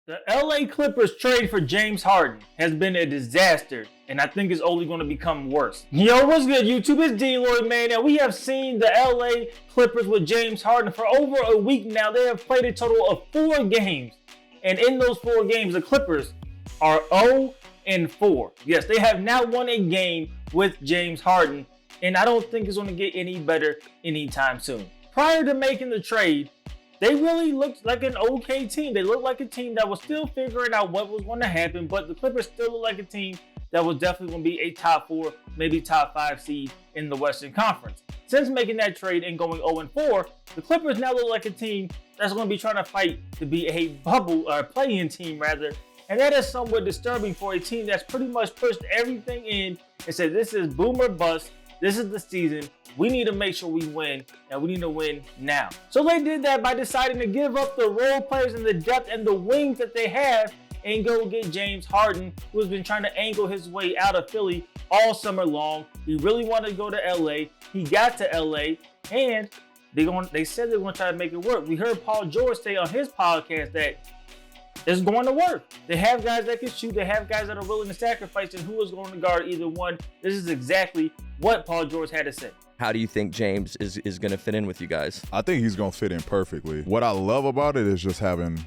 The LA Clippers trade for James Harden has been a disaster, and I think it's only going to become worse. Yo, what's good, YouTube? It's DLloyd, man, and we have seen the LA Clippers with James Harden for over a week now. They have played a total of 4 games, and in those 4 games, the Clippers are 0-4. Yes, they have not won a game with James Harden, and I don't think it's going to get any better anytime soon. Prior to making the trade, they really looked like an okay team. They looked like a team that was still figuring out what was going to happen, but the Clippers still look like a team that was definitely going to be a top 4, maybe top 5 seed in the Western Conference. Since making that trade and going 0-4, the Clippers now look like a team that's going to be trying to fight to be a bubble or play-in team rather, and that is somewhat disturbing for a team that's pretty much pushed everything in and said this is boom or bust. This is the season. We need to make sure we win, and we need to win now. So they did that by deciding to give up the role players and the depth and the wings that they have and go get James Harden, who has been trying to angle his way out of Philly all summer long. He really wanted to go to LA. He got to LA, and they said they were going to try to make it work. We heard Paul George say on his podcast that it's going to work. They have guys that can shoot. They have guys that are willing to sacrifice, and who is going to guard either one. This is exactly what Paul George had to say. How do you think James is going to fit in with you guys? I think he's going to fit in perfectly. What I love about it is just having,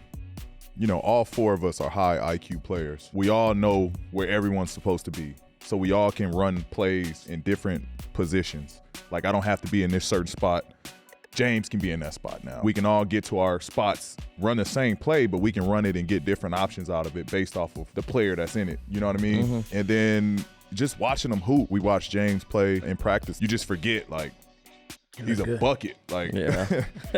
all 4 of us are high IQ players. We all know where everyone's supposed to be. So we all can run plays in different positions. Like, I don't have to be in this certain spot. James can be in that spot now. We can all get to our spots, run the same play, but we can run it and get different options out of it based off of the player that's in it. You know what I mean? Mm-hmm. And then just watching him hoop, we watch James play in practice. You just forget, like, he's a bucket. Like, yeah.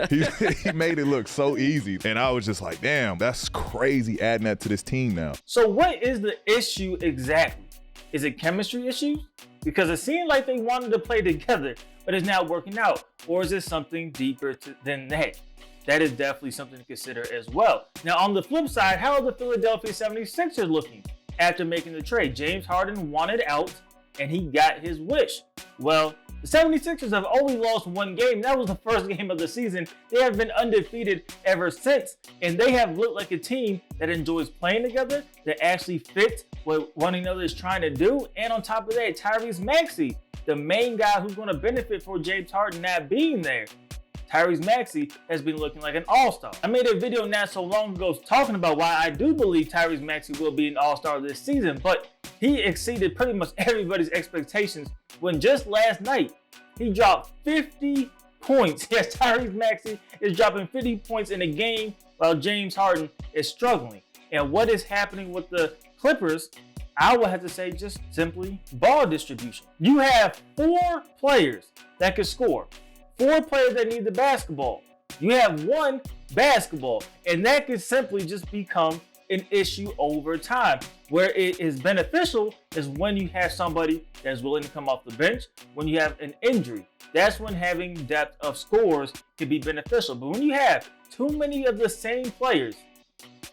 he made it look so easy. And I was just like, damn, that's crazy adding that to this team now. So what is the issue exactly? Is it chemistry issues? Because it seemed like they wanted to play together, but it's not working out. Or is it something deeper than that? That is definitely something to consider as well. Now, on the flip side, how are the Philadelphia 76ers looking after making the trade? James Harden wanted out, and he got his wish. Well, the 76ers have only lost 1 game. That was the first game of the season. They have been undefeated ever since, and they have looked like a team that enjoys playing together, that actually fits what one another is trying to do. And on top of that, Tyrese Maxey, the main guy who's going to benefit for James Harden not being there. Tyrese Maxey has been looking like an all-star. I made a video not so long ago talking about why I do believe Tyrese Maxey will be an all-star this season, but he exceeded pretty much everybody's expectations when just last night he dropped 50 points. Yes, Tyrese Maxey is dropping 50 points in a game while James Harden is struggling. And what is happening with the Clippers? I would have to say just simply ball distribution. You have 4 players that can score. 4 players that need the basketball. You have 1 basketball, and that can simply just become an issue over time. Where it is beneficial is when you have somebody that's willing to come off the bench, when you have an injury. That's when having depth of scores can be beneficial. But when you have too many of the same players,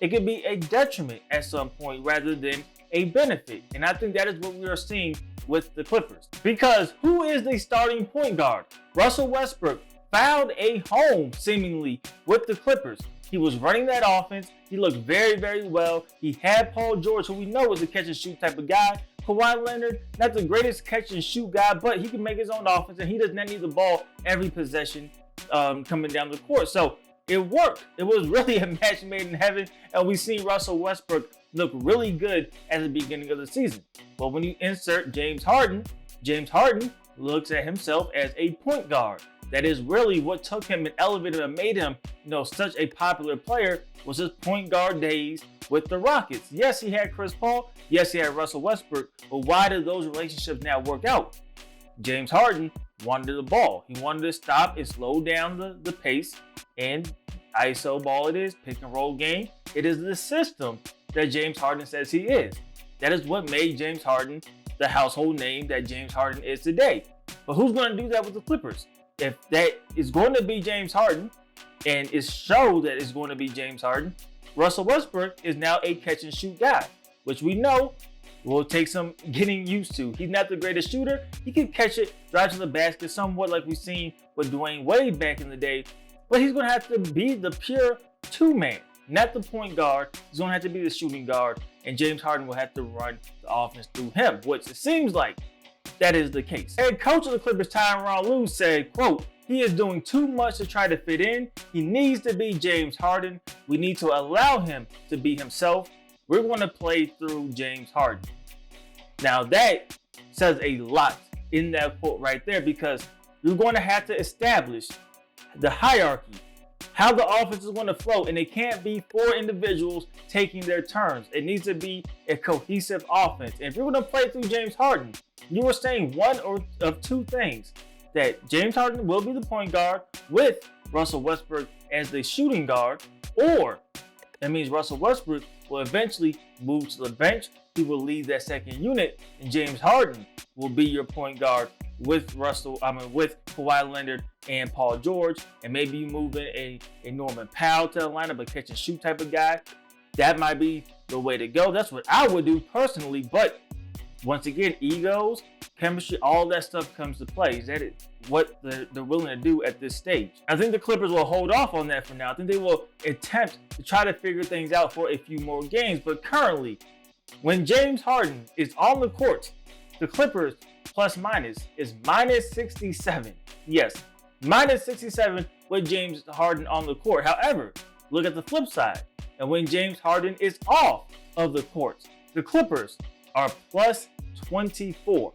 it can be a detriment at some point rather than a benefit. And I think that is what we are seeing with the Clippers. Because who is the starting point guard? Russell Westbrook found a home, seemingly, with the Clippers. He was running that offense. He looked very, very well. He had Paul George, who we know is a catch-and-shoot type of guy. Kawhi Leonard, not the greatest catch-and-shoot guy, but he can make his own offense, and he does not need the ball every possession coming down the court. So it worked. It was really a match made in heaven, and we've seen Russell Westbrook look really good at the beginning of the season. But when you insert James Harden looks at himself as a point guard. That is really what took him and elevated and made him, such a popular player was his point guard days with the Rockets. Yes, he had Chris Paul. Yes, he had Russell Westbrook. But why did those relationships now work out? James Harden wanted the ball. He wanted to stop and slow down the pace, and ISO ball it is, pick and roll game. It is the system that James Harden says he is. That is what made James Harden the household name that James Harden is today. But who's going to do that with the Clippers? If that is going to be James Harden, and it's shown that it's going to be James Harden, Russell Westbrook is now a catch and shoot guy, which we know will take some getting used to. He's not the greatest shooter. He can catch it, drive to the basket somewhat like we've seen with Dwayne Wade back in the day, but he's going to have to be the pure 2-man. not the point guard. He's going to have to be the shooting guard, and James Harden will have to run the offense through him, which it seems like that is the case. Head coach of the Clippers, Tyronn Lue, said, quote, "He is doing too much to try to fit in. He needs to be James Harden. We need to allow him to be himself. We're going to play through James Harden." Now that says a lot in that quote right there, because you're going to have to establish the hierarchy, how the offense is going to flow, and it can't be 4 individuals taking their turns. It needs to be a cohesive offense. And if you're going to play through James Harden, you were saying one or of two things: that James Harden will be the point guard with Russell Westbrook as the shooting guard, or that means Russell Westbrook will eventually move to the bench. He will lead that second unit, and James Harden will be your point guard with with Kawhi Leonard and Paul George, and maybe you move in a Norman Powell to the lineup, a catch and shoot type of guy. That might be the way to go. That's what I would do personally, but once again, egos, chemistry, all that stuff comes to play. Is that what they're willing to do at this stage? I think the Clippers will hold off on that for now. I think they will attempt to try to figure things out for a few more games. But currently, when James Harden is on the court, the Clippers plus minus is minus 67. Yes, minus 67 with James Harden on the court. However, look at the flip side. And when James Harden is off of the court, the Clippers are plus 24.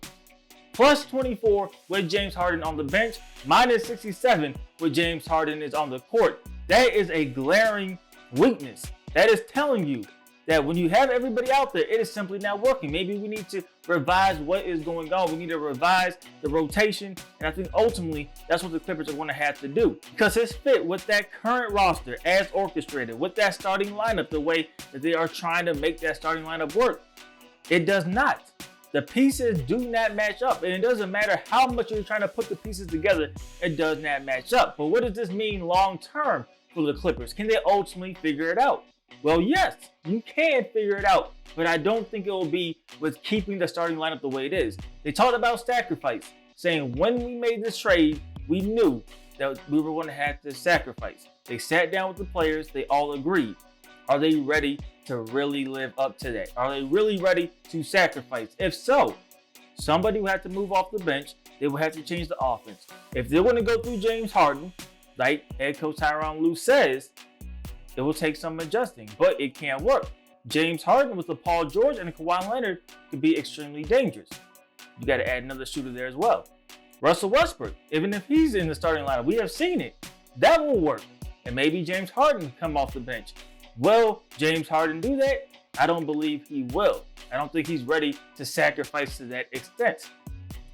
Plus 24 with James Harden on the bench, minus 67 with James Harden is on the court. That is a glaring weakness. That is telling you that when you have everybody out there, it is simply not working. Maybe we need to revise what is going on. We need to revise the rotation. And I think ultimately that's what the Clippers are going to have to do, because it's fit with that current roster as orchestrated, with that starting lineup, the way that they are trying to make that starting lineup work. It does not. The pieces do not match up, and it doesn't matter how much you're trying to put the pieces together, it does not match up. But what does this mean long term for the Clippers? Can they ultimately figure it out? Well, yes, you can figure it out, but I don't think it will be with keeping the starting lineup the way it is. They talked about sacrifice, saying when we made this trade, we knew that we were going to have to sacrifice. They sat down with the players, they all agreed. Are they ready to really live up to that? Are they really ready to sacrifice? If so, somebody will have to move off the bench. They will have to change the offense. If they're going to go through James Harden, like head coach Tyronn Lue says, it will take some adjusting, but it can work. James Harden with the Paul George and the Kawhi Leonard could be extremely dangerous. You got to add another shooter there as well. Russell Westbrook, even if he's in the starting lineup, we have seen it. That will work. And maybe James Harden come off the bench. Will James Harden do that? I don't believe he will. I don't think he's ready to sacrifice to that extent.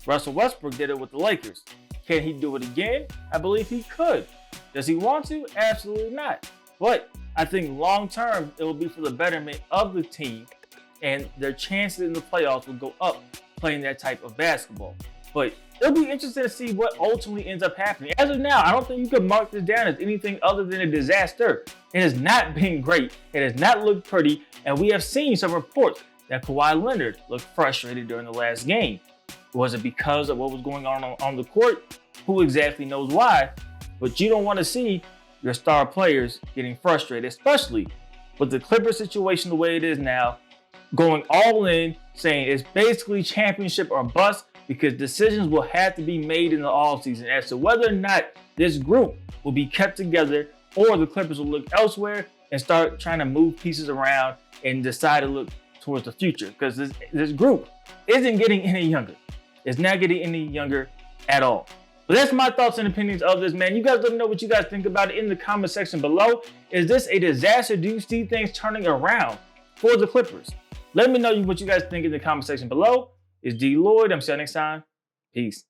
Russell Westbrook did it with the Lakers. Can he do it again? I believe he could. Does he want to? Absolutely not. But I think long term, it will be for the betterment of the team, and their chances in the playoffs will go up playing that type of basketball. But it'll be interesting to see what ultimately ends up happening. As of now, I don't think you can mark this down as anything other than a disaster. It has not been great. It has not looked pretty. And we have seen some reports that Kawhi Leonard looked frustrated during the last game. Was it because of what was going on the court? Who exactly knows why? But you don't want to see your star players getting frustrated, especially with the Clippers situation the way it is now, going all in, saying it's basically championship or bust, because decisions will have to be made in the offseason as to whether or not this group will be kept together, or the Clippers will look elsewhere and start trying to move pieces around and decide to look towards the future, because this group isn't getting any younger. It's not getting any younger at all. But that's my thoughts and opinions of this, man. You guys let me know what you guys think about it in the comment section below. Is this a disaster? Do you see things turning around for the Clippers? Let me know what you guys think in the comment section below. It's DLloyd. I'm see you next time. Peace.